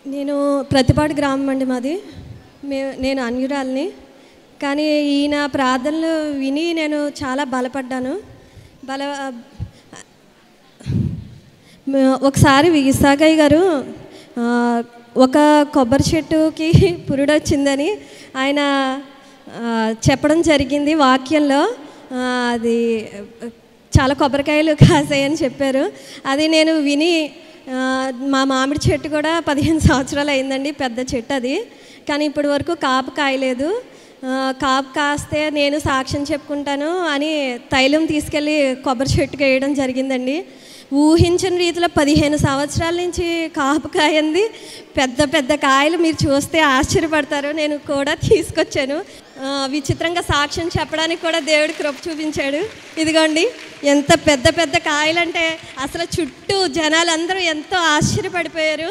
నేను ప్రతిపాడు గ్రామం అండి మాది. నేను అన్యురాలిని. కానీ ఈయన ప్రార్థనలు విని నేను చాలా బలపడ్డాను. ఒకసారి ఇసాగయ్య గారు ఒక కొబ్బరి చెట్టుకి పురుడొచ్చిందని ఆయన చెప్పడం జరిగింది వాక్యంలో. అది చాలా కొబ్బరికాయలు కాసాయని చెప్పారు. అది నేను విని మా మామిడి చెట్టు కూడా 15 సంవత్సరాలు అయిందండి, పెద్ద చెట్టు అది. కానీ ఇప్పటి వరకు కాపు కాయలేదు. కాపు కాస్తే నేను సాక్ష్యం చెప్పుకుంటాను అని తైలం తీసుకెళ్ళి కొబ్బరి చెట్టుకి వేయడం జరిగిందండి. ఊహించిన రీతిలో 15 సంవత్సరాల నుంచి కాపు కాయంది, పెద్ద పెద్ద కాయలు మీరు చూస్తే ఆశ్చర్యపడతారు. నేను కూడా తీసుకొచ్చాను. విచిత్రంగా సాక్ష్యం చెప్పడానికి కూడా దేవుడు కృప చూపించాడు. ఇదిగోండి ఎంత పెద్ద పెద్ద కాయలంటే అసలు చుట్టూ జనాలందరూ ఎంతో ఆశ్చర్యపడిపోయారు.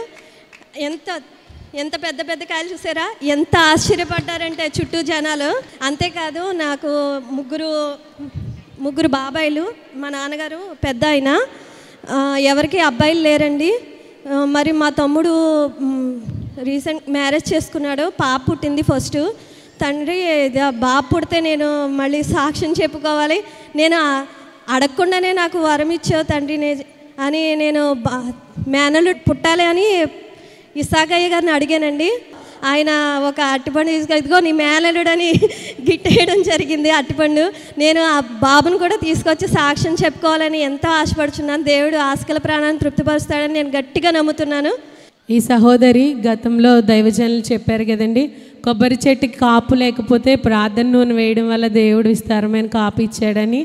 ఎంత పెద్ద పెద్ద కాయలు చూసారా, ఎంత ఆశ్చర్యపడ్డారంటే చుట్టూ జనాలు. అంతేకాదు నాకు ముగ్గురు బాబాయిలు, మా నాన్నగారు పెద్ద ఆయన, ఎవరికి అబ్బాయిలు లేరండి. మరి మా తమ్ముడు రీసెంట్ మ్యారేజ్ చేసుకున్నాడు, పాప పుట్టింది ఫస్ట్. తండ్రి బాబు పుడితే నేను మళ్ళీ సాక్ష్యం చెప్పుకోవాలి, నేను అడగకుండానే నాకు వరం ఇచ్చావు తండ్రి అని నేను మేనల్లుడు పుట్టాలి అని ఇసాగయ్య గారిని అడిగానండి. ఆయన ఒక అట్టిపండు ఇదిగో నీ మేనల్లుడని గిట్టేయడం జరిగింది అట్టిపండు. నేను ఆ బాబుని కూడా తీసుకొచ్చి సాక్ష్యం చెప్పుకోవాలని ఎంతో ఆశపడుచున్నాను. దేవుడు ఆస్కల ప్రాణాన్ని తృప్తిపరుస్తాడని నేను గట్టిగా నమ్ముతున్నాను. ఈ సహోదరి గతంలో దైవజనులు చెప్పారు కదండి, కొబ్బరి చెట్టుకి కాపు లేకపోతే ప్రార్థన నూనె వేయడం వల్ల దేవుడు విస్తారమైన కాపు ఇచ్చాడని.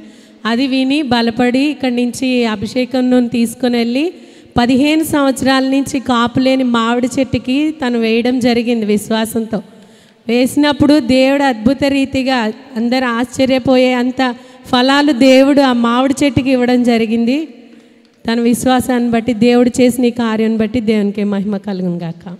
అది విని బలపడి ఇక్కడి నుంచి అభిషేకం నూనె తీసుకుని వెళ్ళి 15 సంవత్సరాల నుంచి కాపు లేని మామిడి చెట్టుకి తను వేయడం జరిగింది విశ్వాసంతో. వేసినప్పుడు దేవుడు అద్భుత రీతిగా అందరూ ఆశ్చర్యపోయే అంత ఫలాలు దేవుడు ఆ మామిడి చెట్టుకి ఇవ్వడం జరిగింది. తన విశ్వాసాన్ని బట్టి, దేవుడు చేసిన ఈ కార్యాన్ని బట్టి దేవునికి మహిమ కలుగును గాక.